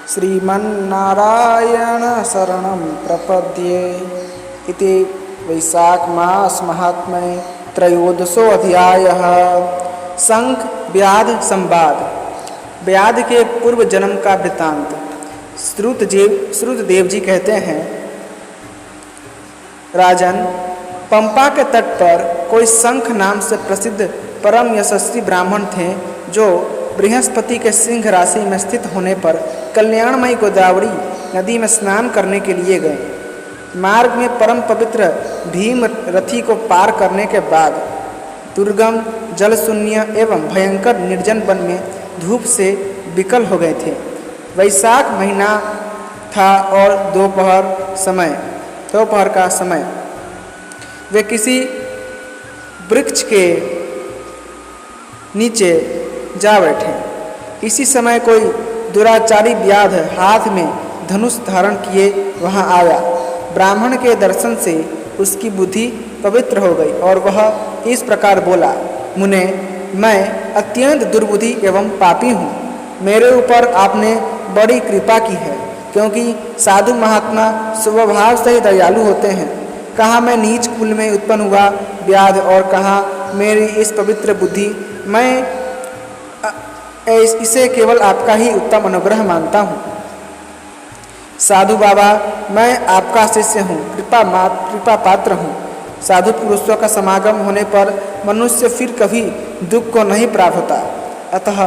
श्रीमन्नारायण शरणं प्रपद्ये इति वैशाख मास महात्म्ये त्रयोदशो अध्यायः। शंख व्याध संवाद। व्याध के पूर्व जन्म का वृत्तांत। श्रुतदेव जी कहते हैं, राजन, पंपा के तट पर कोई शंख नाम से प्रसिद्ध परम यशस्वी ब्राह्मण थे, जो बृहस्पति के सिंह राशि में स्थित होने पर कल्याणमयी गोदावरी नदी में स्नान करने के लिए गए। मार्ग में परम पवित्र भीम रथी को पार करने के बाद दुर्गम, जलशून्य एवं भयंकर निर्जन वन में धूप से विकल हो गए थे। वैशाख महीना था और दोपहर का समय। वे किसी वृक्ष के नीचे जा बैठे। इसी समय कोई दुराचारी व्याध हाथ में धनुष धारण किए वहां आया। ब्राह्मण के दर्शन से उसकी बुद्धि पवित्र हो गई और वह इस प्रकार बोला, मुने, मैं अत्यंत दुर्बुद्धि एवं पापी हूँ। मेरे ऊपर आपने बड़ी कृपा की है, क्योंकि साधु महात्मा स्वभाव से ही दयालु होते हैं। कहाँ मैं नीच कुल में उत्पन्न हुआ व्याध, और कहाँ मेरी इस पवित्र बुद्धि। मैं इसे केवल आपका ही उत्तम अनुग्रह मानता हूँ। साधु बाबा, मैं आपका शिष्य हूँ, कृपा पात्र हूँ। साधु पुरुषों का समागम होने पर मनुष्य फिर कभी दुख को नहीं प्राप्त होता। अतः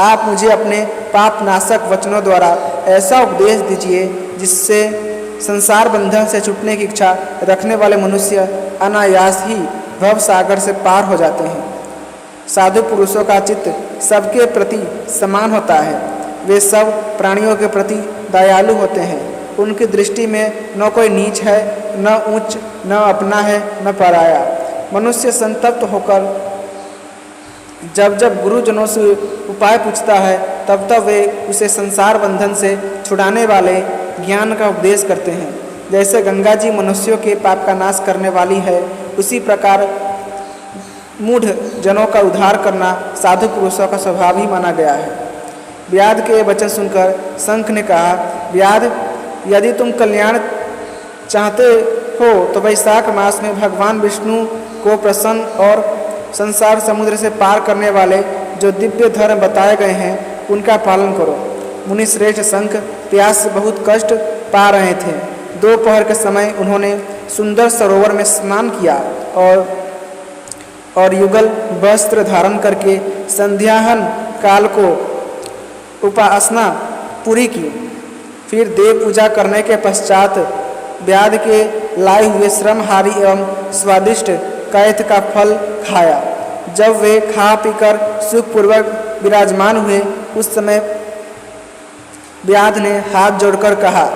आप मुझे अपने पाप नाशक वचनों द्वारा ऐसा उपदेश दीजिए जिससे संसार बंधन से छूटने की इच्छा रखने वाले मनुष्य अनायास ही भव सागर से पार हो जाते हैं। साधु पुरुषों का चित्त सबके प्रति समान होता है। वे सब प्राणियों के प्रति दयालु होते हैं। उनकी दृष्टि में न कोई नीच है, न ऊंच, न अपना है, न पराया। मनुष्य संतप्त होकर जब गुरुजनों से उपाय पूछता है, तब वे उसे संसार बंधन से छुड़ाने वाले ज्ञान का उपदेश करते हैं। जैसे गंगा जी मनुष्यों के पाप का नाश करने वाली है, उसी प्रकार मूढ़ जनों का उद्धार करना साधु पुरुषों का स्वभाव ही माना गया है। व्याध के वचन सुनकर शंख ने कहा, व्याध, यदि तुम कल्याण चाहते हो तो वैशाख मास में भगवान विष्णु को प्रसन्न और संसार समुद्र से पार करने वाले जो दिव्य धर्म बताए गए हैं उनका पालन करो। मुनि श्रेष्ठ शंख प्यास से बहुत कष्ट पा रहे थे। दोपहर के समय उन्होंने सुंदर सरोवर में स्नान किया और युगल वस्त्र धारण करके संध्याहन काल को उपासना पूरी की। फिर देव पूजा करने के पश्चात व्याध के लाए हुए श्रमहारी एवं स्वादिष्ट कैथ का फल खाया। जब वे खा पीकर सुखपूर्वक विराजमान हुए, उस समय व्याध ने हाथ जोड़कर कहा,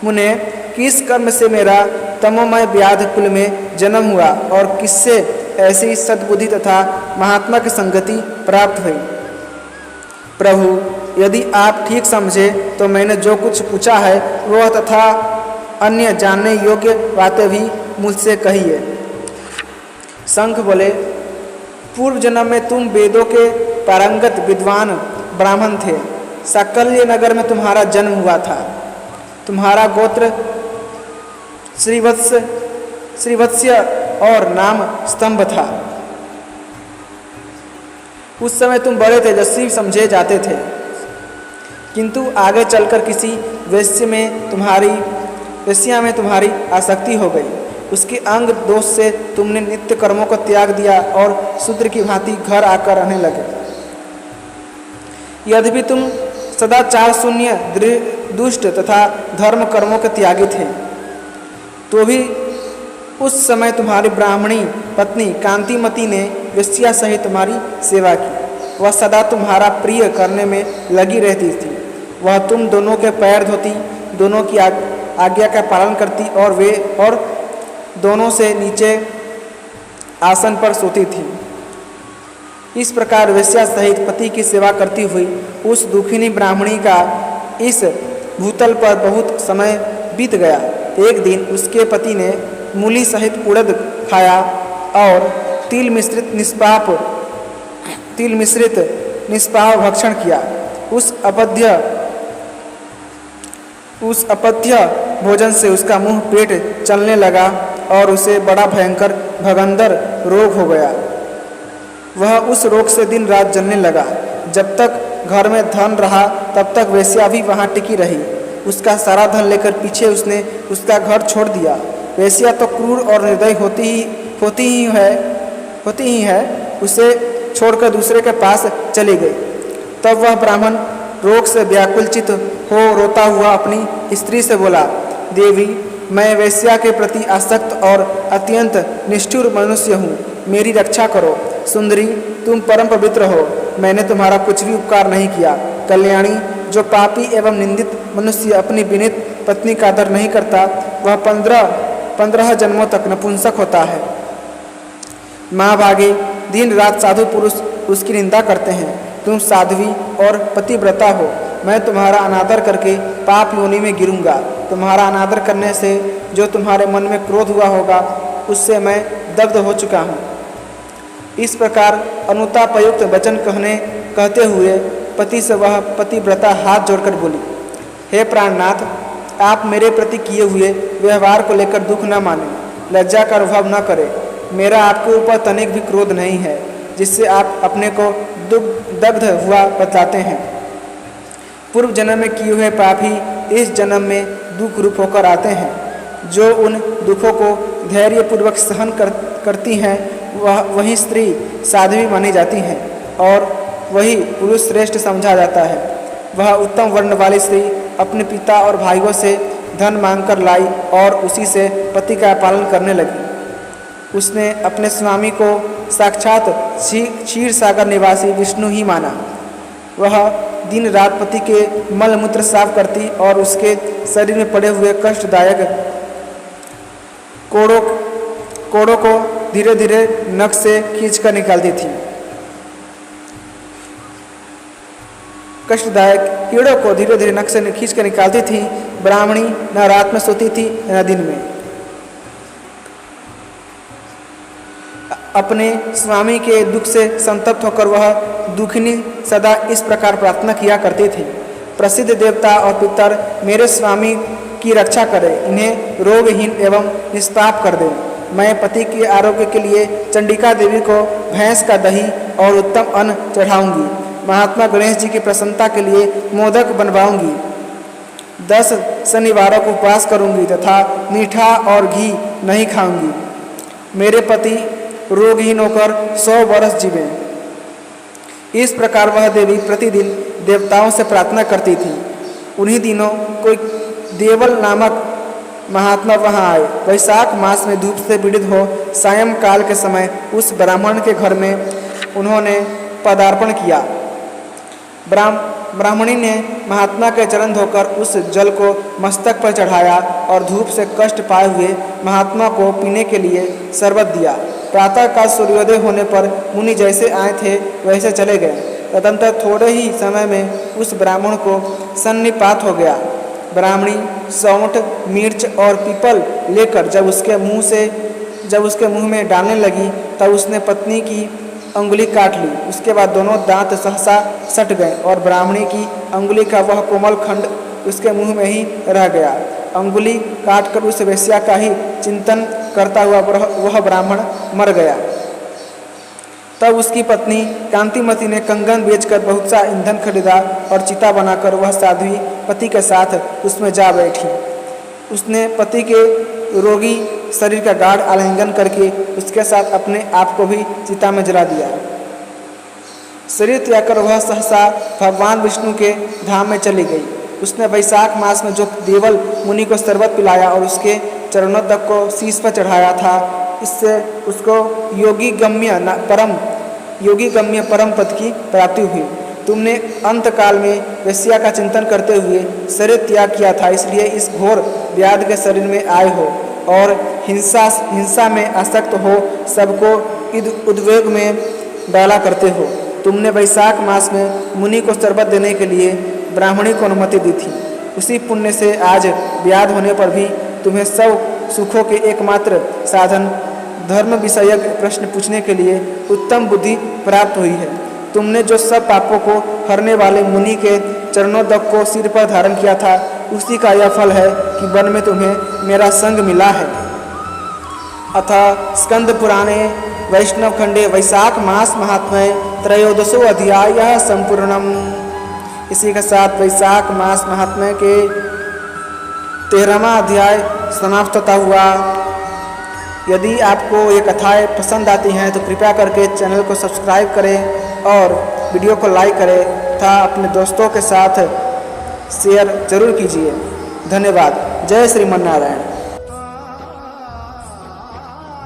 मुने, किस कर्म से मेरा तमोमय व्याध कुल में जन्म हुआ और किससे ऐसी सद्बुद्धि तथा महात्मा की संगति प्राप्त हुई? प्रभु, यदि आप ठीक समझे तो मैंने जो कुछ पूछा है वह तथा अन्य जानने योग्य बातें भी मुझसे कहिए। शंख बोले, पूर्व जन्म में तुम वेदों के पारंगत विद्वान ब्राह्मण थे। साकल्य नगर में तुम्हारा जन्म हुआ था। तुम्हारा गोत्र श्रीवत्स्य और नाम स्तंभ था। उस समय तुम बड़े तेजस्वी समझे जाते थे, किंतु आगे चलकर किसी वेश्या में तुम्हारी आसक्ति हो गई। उसके अंग दोष से तुमने नित्य कर्मों को त्याग दिया और शूद्र की भांति घर आकर रहने लगे। यद्यपि तुम सदाचार शून्य, दुष्ट तथा धर्म कर्मों के त्यागी थे, तो भी उस समय तुम्हारी ब्राह्मणी पत्नी कांतिमती ने वेश्या सहित तुम्हारी सेवा की। वह सदा तुम्हारा प्रिय करने में लगी रहती थी। वह तुम दोनों के पैर धोती, दोनों की आज्ञा का पालन करती और दोनों से नीचे आसन पर सोती थी। इस प्रकार वेश्या सहित पति की सेवा करती हुई उस दुखिनी ब्राह्मणी का इस भूतल पर बहुत समय बीत गया। एक दिन उसके पति ने मूली सहित उड़द खाया और तिल मिश्रित निष्पाप भक्षण किया। उस अपध्य उस अपथ्य भोजन से उसका मुंह पेट चलने लगा और उसे बड़ा भयंकर भगंदर रोग हो गया। वह उस रोग से दिन रात जलने लगा। जब तक घर में धन रहा तब तक वेश्या भी वहाँ टिकी रही। उसका सारा धन लेकर पीछे उसने उसका घर छोड़ दिया। वेश्या तो क्रूर और निर्दयी होती ही है, उसे छोड़कर दूसरे के पास चली गई। तब वह ब्राह्मण रोग से व्याकुलचित हो रोता हुआ अपनी स्त्री से बोला, देवी, मैं वेश्या के प्रति आसक्त और अत्यंत निष्ठुर मनुष्य हूँ, मेरी रक्षा करो। सुंदरी, तुम परम पवित्र हो, मैंने तुम्हारा कुछ भी उपकार नहीं किया। कल्याणी, जो पापी एवं निंदित मनुष्य अपनी विनीत पत्नी का आदर नहीं करता, वह 15 जन्मों तक नपुंसक होता है। माँ भागे, दिन रात साधु पुरुष उसकी निंदा करते हैं। तुम साध्वी और पतिव्रता हो, मैं तुम्हारा अनादर करके पाप योनि में गिरूंगा। तुम्हारा अनादर करने से जो तुम्हारे मन में क्रोध हुआ होगा, उससे मैं दग्ध हो चुका हूँ। इस प्रकार अनुतापयुक्त वचन कहते हुए पति से वह पतिव्रता हाथ जोड़कर बोली, हे प्राणनाथ, आप मेरे प्रति किए हुए व्यवहार को लेकर दुख न मानें, लज्जा का अनुभव न करें। मेरा आपके ऊपर तनिक भी क्रोध नहीं है, जिससे आप अपने को दग्ध हुआ बतलाते हैं। पूर्व जन्म में किए हुए पाप ही इस जन्म में दुख रूप होकर आते हैं। जो उन दुखों को धैर्यपूर्वक सहन करती हैं, वही स्त्री साध्वी मानी जाती हैं और वही पुरुष श्रेष्ठ समझा जाता है। वह उत्तम वर्ण वाली स्त्री अपने पिता और भाइयों से धन मांगकर लाई और उसी से पति का पालन करने लगी। उसने अपने स्वामी को साक्षात क्षीर सागर निवासी विष्णु ही माना। वह दिन रात पति के मल मूत्र साफ करती और उसके शरीर में पड़े हुए कष्टदायक कोड़ों को धीरे धीरे नख से खींचकर निकालती थी। कष्टदायक कीड़ों को धीरे धीरे नख से खींचकर निकालती थी। ब्राह्मणी न रात में सोती थी न दिन में। अपने स्वामी के दुख से संतप्त होकर वह दुखिनी सदा इस प्रकार प्रार्थना किया करती थी, प्रसिद्ध देवता और पितर मेरे स्वामी की रक्षा करें, इन्हें रोगहीन एवं निष्पाप कर दें। मैं पति के आरोग्य के लिए चंडिका देवी को भैंस का दही और उत्तम अन्न चढ़ाऊंगी। महात्मा गणेश जी की प्रसन्नता के लिए मोदक बनवाऊंगी। 10 शनिवारों को उपवास करूंगी तथा मीठा और घी नहीं खाऊंगी। मेरे पति रोगहीन होकर 100 वर्ष जीवें। इस प्रकार वह देवी प्रतिदिन देवताओं से प्रार्थना करती थी। उन्हीं दिनों कोई देवल नामक महात्मा वहाँ आए। वैशाख मास में धूप से पीड़ित हो सायंकाल के समय उस ब्राह्मण के घर में उन्होंने पदार्पण किया। ब्राह्मणी ने महात्मा के चरण धोकर उस जल को मस्तक पर चढ़ाया और धूप से कष्ट पाए हुए महात्मा को पीने के लिए शरबत दिया। प्रातःकाल सूर्योदय होने पर मुनि जैसे आए थे वैसे चले गए। तदंतर थोड़े ही समय में उस ब्राह्मण को सन्निपात हो गया। ब्राह्मणी सौंठ, मिर्च और पीपल लेकर जब उसके मुंह में डालने लगी तब उसने पत्नी की अंगुली काट ली। उसके बाद दोनों दांत सहसा सट गए और ब्राह्मणी की अंगुली का वह कोमल खंड उसके मुंह में ही रह गया। अंगुली काटकर उस वेश्या का ही चिंतन करता हुआ वह ब्राह्मण मर गया। तब उसकी पत्नी कांतिमती ने कंगन बेचकर बहुत सा ईंधन खरीदा और चिता बनाकर वह साध्वी पति के साथ उसमें जा बैठी। उसने पति के रोगी शरीर का गाढ़ आलिंगन करके उसके साथ अपने आप को भी चिता में जला दिया। शरीर त्याग कर वह सहसा भगवान विष्णु के धाम में चली गई। उसने वैशाख मास में जो देवल मुनि को शरबत पिलाया और उसके चरणों तक को शीश पर चढ़ाया था, इससे उसको योगी गम्य परम पद की प्राप्ति हुई। तुमने अंत काल में वेश्या का चिंतन करते हुए शरीर त्याग किया था, इसलिए इस घोर व्याध के शरीर में आए हो और हिंसा में आसक्त हो सबको उद्वेग में डाला करते हो। तुमने वैशाख मास में मुनि को शरबत देने के लिए ब्राह्मणी को अनुमति दी थी। उसी पुण्य से आज व्याध होने पर भी तुम्हें सब सुखों के एकमात्र साधन धर्म विषयक प्रश्न पूछने के लिए उत्तम बुद्धि प्राप्त हुई है। तुमने जो सब पापों को हरने वाले मुनि के चरणों तक को सिर पर धारण किया था, उसी का यह फल है कि वन में तुम्हें मेरा संग मिला है। अथ स्कंद पुराणे वैष्णव खंडे वैशाख मास महात्म्य त्रयोदशो अध्याय संपूर्णम। इसी के साथ वैशाख मास महात्म्य के 13वां अध्याय समाप्त होता हुआ। यदि आपको ये कथाएं पसंद आती हैं तो कृपया करके चैनल को सब्सक्राइब करें और वीडियो को लाइक करें तथा अपने दोस्तों के साथ शेयर जरूर कीजिए। धन्यवाद। जय श्रीमन नारायण।